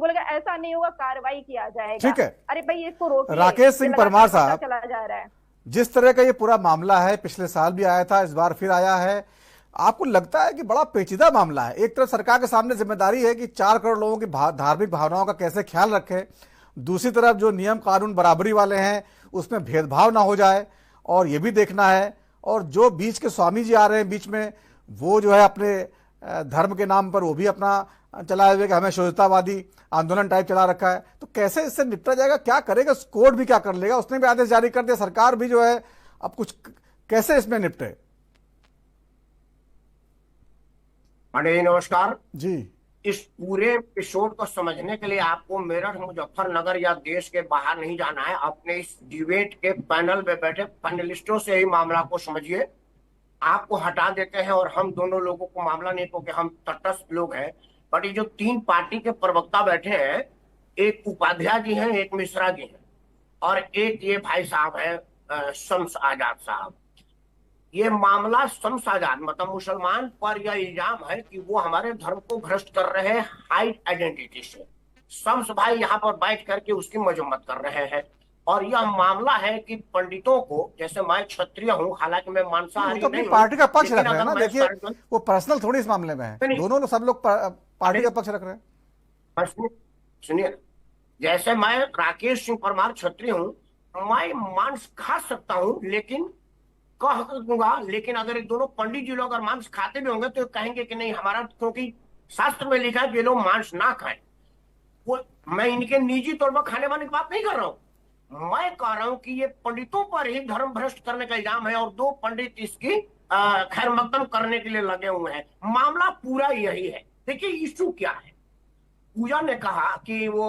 बोलेगा ऐसा नहीं होगा, कार्रवाई किया जाएगा। ठीक है। अरे भाई इसको रोकिए, राकेश ये सिंह परमार लगातार बढ़ता साहब, चला जा रहा है। जिस तरह का ये पूरा मामला है, पिछले साल भी आया था, इस बार फिर आया है, आपको लगता है कि बड़ा पेचीदा मामला है? एक तरफ सरकार के सामने जिम्मेदारी है कि 4 करोड़ लोगों की धार्मिक भावनाओं का कैसे ख्याल रखे, दूसरी तरफ जो नियम कानून बराबरी वाले हैं उसमें भेदभाव ना हो जाए, और ये भी देखना है, और जो बीच के स्वामी जी आ रहे हैं बीच में, वो जो है अपने धर्म के नाम पर वो भी अपना चलाए हुए कि हमें शुद्धतावादी आंदोलन टाइप चला रखा है। तो कैसे इससे निपटा जाएगा, क्या करेगा? कोर्ट भी क्या कर लेगा? उसने भी आदेश जारी कर दिया, सरकार भी जो है अब कुछ कैसे इसमें निपटे? अरे नमस्कार जी। इस पूरे एपिसोड को समझने के लिए आपको मेरठ, मुजफ्फरनगर या देश के बाहर नहीं जाना है। अपने इस डिबेट के पैनल में बैठे पैनलिस्टों से ही मामला को समझिए। आपको हटा देते हैं और हम दोनों लोगों को मामला नहीं, क्योंकि हम तटस्थ लोग हैं। बट ये जो 3 पार्टी के प्रवक्ता बैठे हैं, एक उपाध्याय जी हैं, एक मिश्रा जी हैं, और एक ये भाई साहब है शम्स आजाद साहब। ये मामला शम्स आजाद मतलब मुसलमान पर यह इल्जाम है कि वो हमारे धर्म को भ्रष्ट कर रहे हैं हाइट आइडेंटिटी से। शम्स भाई यहाँ पर बैठ करके उसकी मजम्मत कर रहे हैं। और यह मामला है कि पंडितों को, जैसे मैं क्षत्रिय हूँ, हालांकि मैं मांसाहारी तो अपनी नहीं हूँ, पार्टी का पक्ष रख लेकिन रहे हैं अगर ना, मैं देखिए वो पर्सनल थोड़ी इस मामले में है, दोनों लोग, सब लोग पार्टी का पक्ष रख रहे हैं। सुनिए, जैसे मैं राकेश सिंह परमार क्षत्रिय हूँ, मैं मांस खा सकता हूँ, लेकिन कह दूंगा, लेकिन अगर ये दोनों पंडित जी लोग अगर मांस खाते भी होंगे तो कहेंगे कि नहीं हमारा, क्योंकि शास्त्र में लिखा है कि ये लोग मांस ना खाएं। वो मैं इनके निजी तौर पर खाने वाने की बात नहीं कर रहा हूँ, मैं कह रहा हूँ कि ये पंडितों पर ही धर्म भ्रष्ट करने का इल्जाम है और 2 पंडित इसकी खैर मकदम करने के लिए लगे हुए हैं। मामला पूरा यही है। देखिए इशू क्या है। पूजा ने कहा कि वो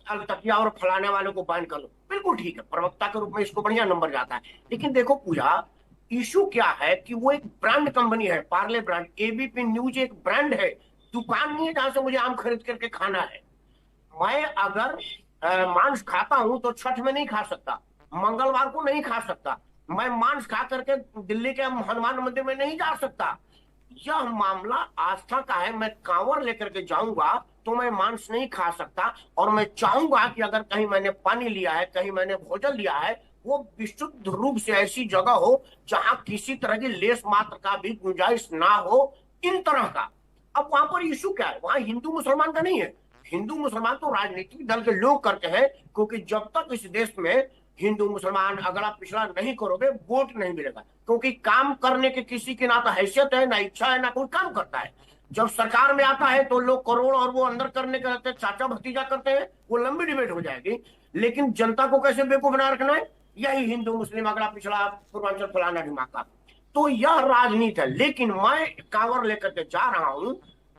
तकिया और फलाने वाले को बैन कर लो, बिल्कुल ठीक है, प्रवक्ता के रूप में इसको बढ़िया नंबर जाता है। लेकिन देखो पूजा, इशू क्या है कि वो एक ब्रांड कंपनी है, पार्ले ब्रांड। एबीपी न्यूज एक ब्रांड है, दुकान नहीं है जहां से मुझे आम खरीद करके खाना है। मैं अगर मांस खाता हूं तो छठ में नहीं खा सकता, मंगलवार को नहीं खा सकता, मैं मांस खा करके दिल्ली के हनुमान मंदिर में नहीं जा सकता। यह मामला आस्था का है। मैं कांवर लेकर के जाऊंगा तो मैं मांस नहीं खा सकता, और मैं चाहूंगा कि अगर कहीं मैंने पानी लिया है, कहीं मैंने भोजन लिया है, वो विशुद्ध रूप से ऐसी जगह हो जहां किसी तरह की लेस मात्र का भी गुंजाइश ना हो, इन तरह का। अब वहां पर इशू क्या है? वहां हिंदू मुसलमान का नहीं है। हिंदू मुसलमान तो राजनीतिक दल के लोग करते हैं, क्योंकि जब तक इस देश में हिंदू मुसलमान अगला पिछड़ा नहीं करोगे, वोट नहीं मिलेगा। क्योंकि काम करने के किसी की ना तो हैसियत है, ना इच्छा है, ना कोई काम करता है। जब सरकार में आता है तो लोग करोड़ और वो अंदर करने के रहते, चाचा भतीजा करते हैं, वो लंबी डिबेट हो जाएगी। लेकिन जनता को कैसे बेवकूफ बना रखना है, यही हिंदू मुस्लिम अगला पिछड़ा पूर्वांचल फलाना ढिमाका। तो यह राजनीति है। लेकिन मैं कांवर लेकर के जा रहा हूं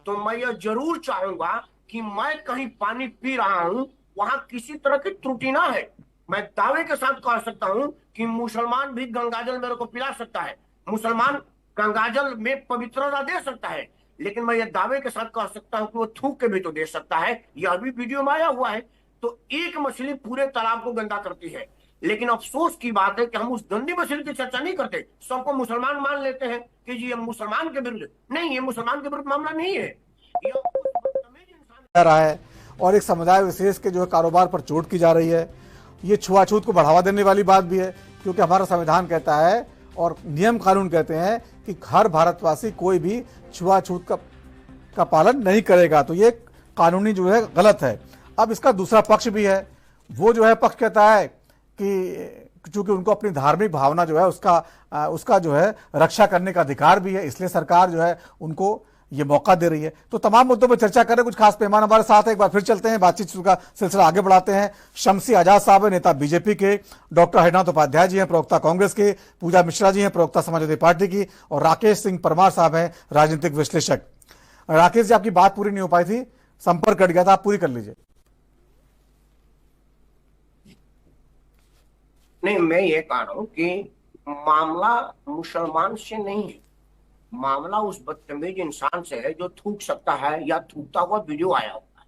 तो मैं यह जरूर चाहूंगा कि मैं कहीं पानी पी रहा हूं, वहां किसी तरह की त्रुटि ना है। मैं दावे के साथ कह सकता हूं कि मुसलमान भी गंगाजल मेरे को पिला सकता है, मुसलमान गंगाजल में पवित्रता दे सकता है, लेकिन मैं ये दावे के साथ कह सकता हूं कि वो थूक के भी तो दे सकता है। यह भी वीडियो में आया हुआ है। तो एक मछली पूरे तालाब को गंदा करती है। लेकिन अफसोस की बात है कि हम उस गंदी मछली की चर्चा नहीं करते, सबको मुसलमान मान लेते हैं कि जी ये मुसलमान के विरुद्ध। नहीं, ये मुसलमान के विरुद्ध मामला नहीं है, ये रहा है, और एक समुदाय विशेष के जो है कारोबार पर चोट की जा रही है। ये छुआछूत को बढ़ावा देने वाली बात भी है, क्योंकि हमारा संविधान कहता है और नियम कानून कहते हैं कि हर भारतवासी कोई भी छुआछूत का पालन नहीं करेगा। तो ये कानूनी जो है गलत है। अब इसका दूसरा पक्ष भी है, वो जो है पक्ष कहता है कि चूंकि उनको अपनी धार्मिक भावना जो है उसका जो है रक्षा करने का अधिकार भी है, इसलिए सरकार जो है उनको ये मौका दे रही है। तो तमाम मुद्दों पर चर्चा करें, कुछ खास मेहमान हमारे साथ है। एक बार फिर चलते हैं, बातचीत का सिलसिला आगे बढ़ाते हैं। शम्सी आजाद साहब है, नेता बीजेपी के, डॉक्टर हरिनाथ उपाध्याय जी हैं, प्रवक्ता कांग्रेस के, पूजा मिश्रा जी हैं, प्रवक्ता समाजवादी पार्टी की, और राकेश सिंह परमार साहब हैं, राजनीतिक विश्लेषक। राकेश जी, आपकी बात पूरी नहीं हो पाई थी, संपर्क कट गया था, आप पूरी कर लीजिए। नहीं, मैं ये कह रहा हूं कि मामला मुसलमान से नहीं है, मामला उस बदतमीज इंसान से है जो थूक सकता है या थूकता हुआ वीडियो आया हुआ है।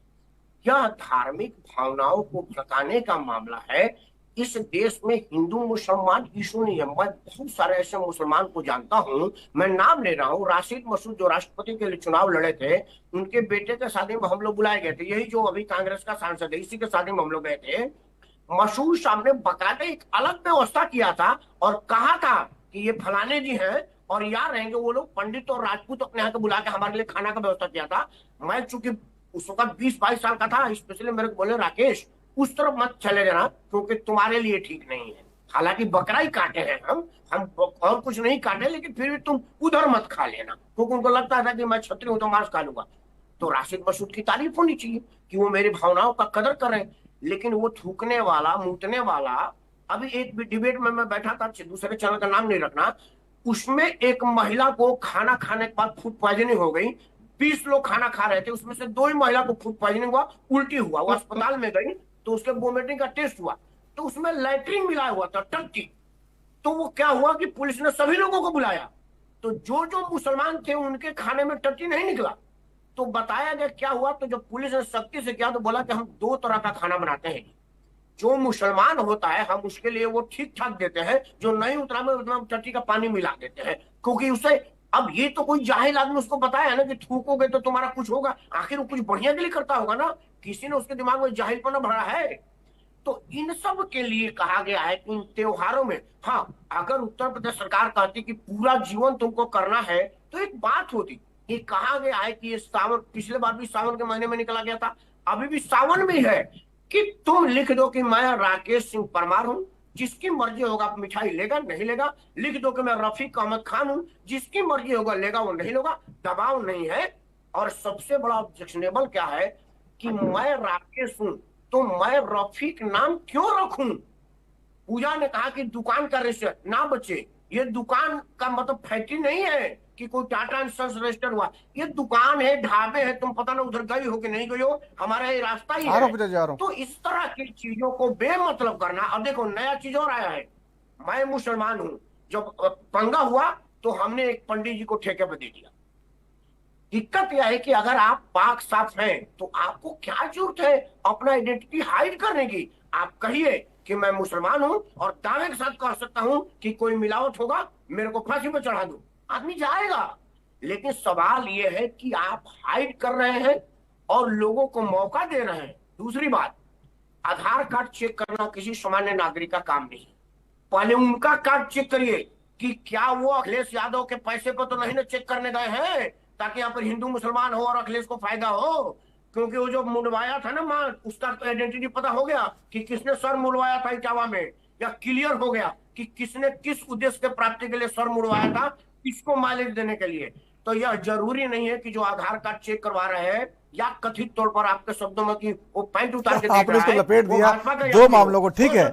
यह धार्मिक भावनाओं को भड़काने का मामला है। इस देश में हिंदू मुसलमान इशू नहीं है। मैं बहुत सारे ऐसे मुसलमान को जानता हूं, मैं नाम ले रहा हूं, राशिद मसूद जो राष्ट्रपति के लिए चुनाव लड़े थे, उनके बेटे के शादी में हम लोग बुलाए गए थे, यही जो अभी कांग्रेस का सांसद है, इसी के शादी में हम लोग गए थे। मसूद साहब ने बकायदा एक अलग व्यवस्था किया था और कहा था कि ये फलाने जी हैं और यहाँ रहेंगे वो लोग, पंडित और राजपूत अपने यहाँ के बुला के हमारे लिए खाना का व्यवस्था किया था। मैं चूंकि उस वक्त 20-22 साल का था, स्पेशली मेरे को बोले राकेश उस तरफ मत चले जाना क्योंकि तुम्हारे लिए ठीक नहीं है। हालांकि बकरा ही काटे हैं हम और कुछ नहीं काटे, लेकिन फिर भी तुम उधर मत खा लेना, क्योंकि उनको लगता था कि मैं क्षत्रिय हूं तो मांस खा लूंगा। तो राशिद मसूद की तारीफ होनी चाहिए कि वो मेरी भावनाओं का कदर कर रहे हैं। लेकिन वो थूकने वाला, मूतने वाला, अभी एक डिबेट में मैं बैठा था, दूसरे चैनल का नाम नहीं रखना, उसमें एक महिला को खाना खाने के बाद फूड पॉइजनिंग हो गई। 20 लोग खाना खा रहे थे, उसमें से 2 ही महिला को फूड पॉइजनिंग हुआ, उल्टी हुआ, वो अस्पताल में गई तो उसके वोमिटिंग का टेस्ट हुआ तो उसमें लैट्रिन मिला हुआ था, टट्टी। तो वो क्या हुआ कि पुलिस ने सभी लोगों को बुलाया, तो जो जो मुसलमान थे उनके खाने में टट्टी नहीं निकला। तो बताया गया क्या हुआ, तो जब पुलिस ने सख्ती से किया तो बोला कि हम 2 तरह का खाना बनाते हैं, जो मुसलमान होता है हम उसके लिए वो ठीक ठाक देते हैं, जो नहीं उतरा में उतना टट्टी का पानी मिला देते हैं, क्योंकि उसे अब ये तो कोई जाहिल आदमी उसको बताया ना कि थूकोगे तो तुम्हारा कुछ होगा, आखिर वो कुछ बढ़िया के लिए करता होगा ना, किसी ने उसके दिमाग में जाहिलपना भरा है। तो इन सब के लिए कहा गया है कि इन त्योहारों में, हाँ अगर उत्तर प्रदेश सरकार कहती कि पूरा जीवन तुमको करना है तो एक बात होती। ये कहा गया है कि ये सावन, पिछले बार भी सावन के महीने में निकला गया था, अभी भी सावन में है कि तुम लिख दो कि मैं राकेश सिंह परमार हूं, जिसकी मर्जी होगा मिठाई लेगा नहीं लेगा, लिख दो कि मैं रफीक अहमद खान हूं, जिसकी मर्जी होगा लेगा वो नहीं लेगा, दबाव नहीं है। और सबसे बड़ा ऑब्जेक्शनेबल क्या है कि मैं राकेश हूं तो मैं रफीक नाम क्यों रखूं। पूजा ने कहा कि दुकान का रजिस्टर ना बचे, ये दुकान का मतलब फैक्ट्री नहीं है कि कोई टाटा एंड सन्स रजिस्टर हुआ, ये दुकान है, ढाबे है, तुम पता ना उधर गई हो कि नहीं गई हो, हमारा ये रास्ता ही है। तो इस तरह की चीजों को बेमतलब करना। अब देखो नया चीज और आया है, मैं मुसलमान हूं, जब पंगा हुआ तो हमने एक पंडित जी को ठेके पर दे दिया। दिक्कत यह है कि अगर आप पाक साफ हैं तो आपको क्या जरूरत है अपना आइडेंटिटी हाइड करने की। आप कहिए कि मैं मुसलमान हूं और दावे के साथ कह सकता हूं कि कोई मिलावट होगा मेरे को फांसी पर चढ़ा दो, आदमी जाएगा। लेकिन सवाल यह है कि आप हाइड कर रहे हैं और लोगों को मौका दे रहे हैं। दूसरी बात, आधार कार्ड चेक करना किसी सामान्य नागरिक का काम नहीं है। पहले उनका कार्ड चेक करिए कि क्या वो अखिलेश यादव के पैसे पर तो नहीं ना चेक करने गए हैं ताकि यहाँ पर हिंदू मुसलमान हो और अखिलेश को फायदा हो। क्योंकि वो जो मुंडवाया था ना मां, उसका तो आइडेंटिटी पता हो गया कि किसने सर मुड़वाया था इटावा में, या क्लियर हो गया कि किसने किस उद्देश्य के प्राप्ति के लिए सर मुड़वाया था, किसको माइलेज देने के लिए। तो यह जरूरी नहीं है कि जो आधार कार्ड चेक करवा रहे हैं या कथित तौर पर आपके शब्दों में कि वो पैंट उतार के आपने इसको लपेट दिया 2 मामलों को। ठीक है,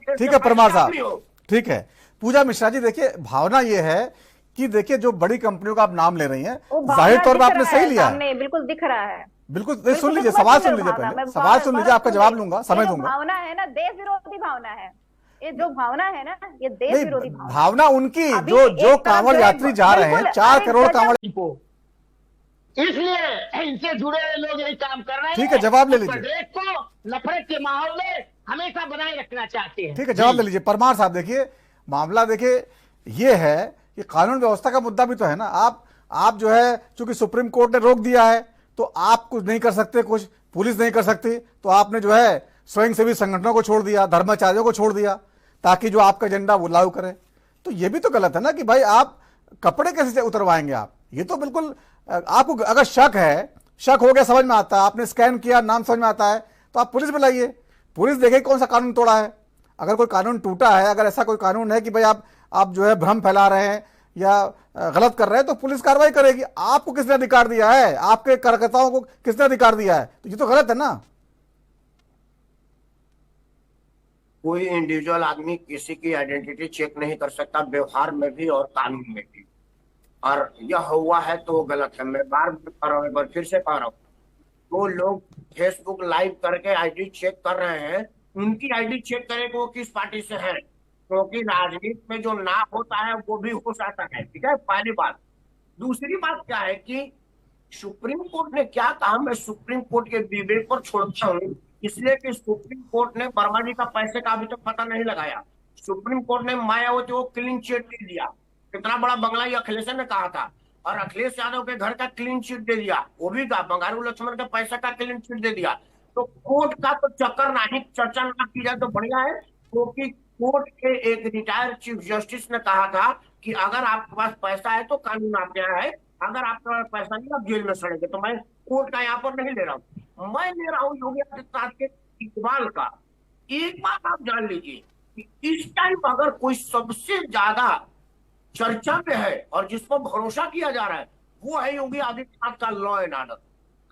ठीक है परमार साहब, ठीक है। पूजा मिश्रा जी, देखिए भावना ये है कि देखिए जो बड़ी कंपनियों का आप नाम ले रही हैं, जाहिर तौर पर आपने सही लिया है, बिल्कुल दिख रहा है, बिल्कुल। सुन लीजिए, सवाल सुन लीजिए, पहले सवाल सुन लीजिए, आपका जवाब लूंगा, समय दूंगा। भावना है ना, देश विरोधी भावना है, ये जो भावना है ना, ये देश विरोधी भावना उनकी, जो कांवड़ यात्री जा रहे हैं, 4 करोड़ कांवड़, इसलिए इनसे जुड़े लोग यही काम कर रहे हैं। ठीक है, जवाब ले लीजिए। प्रदेश को नफरत के माहौल में हमेशा बनाए रखना चाहते हैं। ठीक है, जवाब ले लीजिए। परमार साहब देखिए, मामला देखिए ये है कि कानून व्यवस्था का मुद्दा भी तो है ना। आप जो है, चूंकि सुप्रीम कोर्ट ने रोक दिया है तो आप कुछ नहीं कर सकते, कुछ पुलिस नहीं कर सकती, तो आपने जो है स्वयंसेवी संगठनों को छोड़ दिया, धर्माचार्यों को छोड़ दिया, ताकि जो आपका एजेंडा वो लागू करें। तो ये भी तो गलत है ना कि भाई आप कपड़े कैसे उतरवाएंगे आप। ये तो बिल्कुल, आपको अगर शक हो गया, समझ में आता है, आपने स्कैन किया, नाम समझ में आता है, तो आप पुलिस बुलाइए, पुलिस देखे कौन सा कानून तोड़ा है। अगर कोई कानून टूटा है, अगर ऐसा कोई कानून है कि भाई आप जो है भ्रम फैला रहे हैं या गलत कर रहे हैं, तो पुलिस कार्रवाई करेगी। आपको किसने अधिकार दिया है, आपके कार्यकर्ताओं को किसने अधिकार दिया है? तो ये तो गलत है ना। कोई इंडिविजुअल आदमी किसी की आइडेंटिटी चेक नहीं कर सकता, व्यवहार में भी और कानून में भी, और यह हुआ है तो गलत है। मैं बार फिर से कह रहा हूँ, वो लोग फेसबुक लाइव करके आईडी चेक कर रहे हैं, उनकी आईडी चेक करें कि वो किस पार्टी से है, क्योंकि राजनीति में जो ना होता है वो भी हो सकता है। ठीक है, पहली बात। दूसरी बात क्या है कि सुप्रीम कोर्ट ने क्या कहा, मैं सुप्रीम कोर्ट के विवेक पर छोड़ता हूँ। इसलिए कि सुप्रीम कोर्ट ने वर्मा जी का पैसे का अभी तक पता नहीं लगाया। सुप्रीम कोर्ट ने मायावती को क्लीन चिट दे दिया। कितना बड़ा बंगला ये अखिलेश ने कहा था, और अखिलेश यादव के घर का क्लीन चिट दे दिया, वो भी का बंगारू लक्ष्मण के पैसे का क्लीन चिट दे दिया। तो कोर्ट का तो चक्कर नहीं, चर्चा ना की जाए तो बढ़िया है, क्योंकि कोर्ट के एक रिटायर्ड चीफ जस्टिस ने कहा था कि अगर आपके पास पैसा है तो कानून आपके यहाँ है, अगर आपके पास पैसा नहीं आप जेल में सड़ेंगे। तो मैं कोर्ट का यहाँ पर नहीं ले रहा हूँ, मैं ले रहा हूँ योगी आदित्यनाथ के इकबाल का। एक बात आप जान लीजिए कि इस टाइम अगर कोई सबसे ज्यादा चर्चा में है और जिस पर भरोसा किया जा रहा है वो है योगी आदित्यनाथ का लॉ एंड ऑर्डर,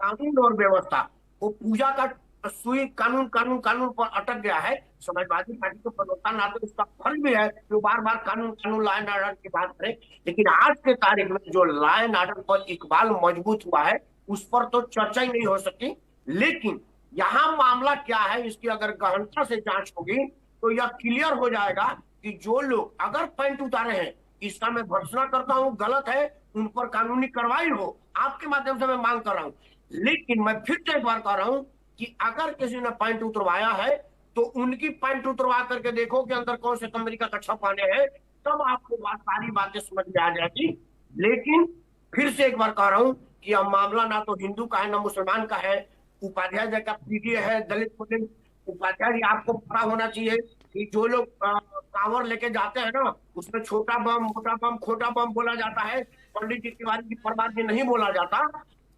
कानून और व्यवस्था। वो पूजा का सुई कानून कानून कानून पर अटक गया है। समाजवादी पार्टी को प्रवक्ता नाते उसका फर्ज भी है कि वो बार बार कानून कानून लॉ एंड ऑर्डर की बात करे, लेकिन आज के तारीख में जो लॉ एंड ऑर्डर पर इकबाल मजबूत हुआ है उस पर तो चर्चा ही नहीं हो सकती। लेकिन यहाँ मामला क्या है, इसकी अगर गहनता से जांच होगी तो यह क्लियर हो जाएगा कि जो लोग अगर पैंट उतारे हैं, इसका मैं भर्त्सना करता हूं, गलत है, उन पर कानूनी कार्रवाई हो, आपके माध्यम से मैं मांग कर रहा हूं। लेकिन मैं फिर से एक बार कह रहा हूं कि अगर किसी ने पैंट उतरवाया है तो उनकी पैंट उतरवा करके देखो कि अंदर कौन से कंपनी का कच्छा पहने हैं, तब आपको सारी बातें समझ में आ जाएगी। लेकिन फिर से एक बार कह रहा हूं कि यह मामला ना तो हिंदू का है ना मुसलमान का है। उपाध्याय जी का पीडीए है, दलित मुस्लिम। उपाध्याय जी आपको पता होना चाहिए कि जो लोग कांवर लेके जाते हैं ना, उसमें छोटा बम, मोटा बम, खोटा बम बोला जाता है, पंडित जी तिवारी जी परमार जी नहीं बोला जाता।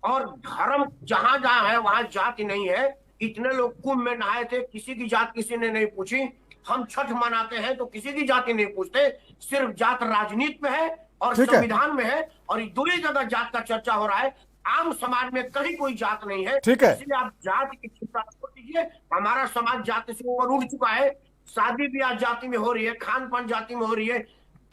और धर्म जहां जहां है वहां जाति नहीं है। इतने लोग कुंभ में नहाए थे, किसी की जात किसी ने नहीं पूछी। हम छठ मनाते हैं तो किसी की जाति नहीं पूछते, सिर्फ जात राजनीति में है और संविधान में है, और दो ही जगह जात का चर्चा हो रहा है। आम समाज में कहीं कोई जात नहीं है, इसलिए आप जात की चिंता छोड़ दीजिए। हमारा समाज जाति से ऊपर उठ चुका है, शादी ब्याह जाति में हो रही है, खान पान जाति में हो रही है,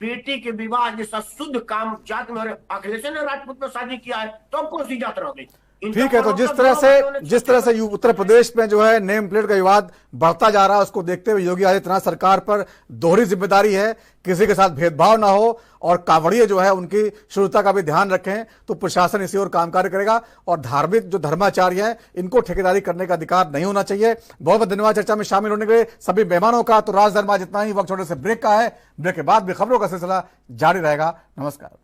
बेटी के विवाह जैसा शुद्ध काम जाति में हो रहा है। अखिलेश ने राजपूत में शादी किया है तो अब कौन सी जात रह गई? ठीक है, तो जिस तरह से उत्तर प्रदेश में जो है नेम प्लेट का विवाद बढ़ता जा रहा है, उसको देखते हुए योगी आदित्यनाथ सरकार पर दोहरी जिम्मेदारी है, किसी के साथ भेदभाव ना हो और कांवड़िए जो है उनकी शुद्धता का भी ध्यान रखें, तो प्रशासन इसी ओर काम कार्य करेगा। और धार्मिक जो धर्माचार्य हैं इनको ठेकेदारी करने का अधिकार नहीं होना चाहिए। बहुत बहुत धन्यवाद चर्चा में शामिल होने के लिए सभी मेहमानों का। तो राजधर्म आज इतना ही, वक्त छोटे से ब्रेक का है, ब्रेक के बाद भी खबरों का सिलसिला जारी रहेगा। नमस्कार।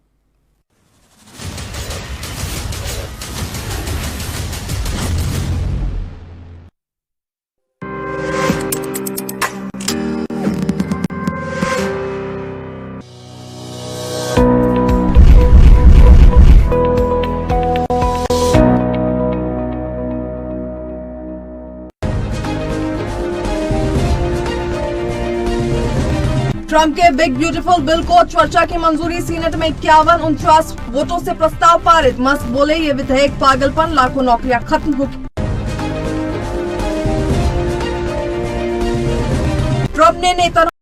ट्रंप के बिग ब्यूटीफुल बिल को चर्चा की मंजूरी, सीनेट में 51-49 वोटों से प्रस्ताव पारित। मस्क बोले ये विधेयक पागलपन, लाखों नौकरियां खत्म होगी। ट्रंप ने नेता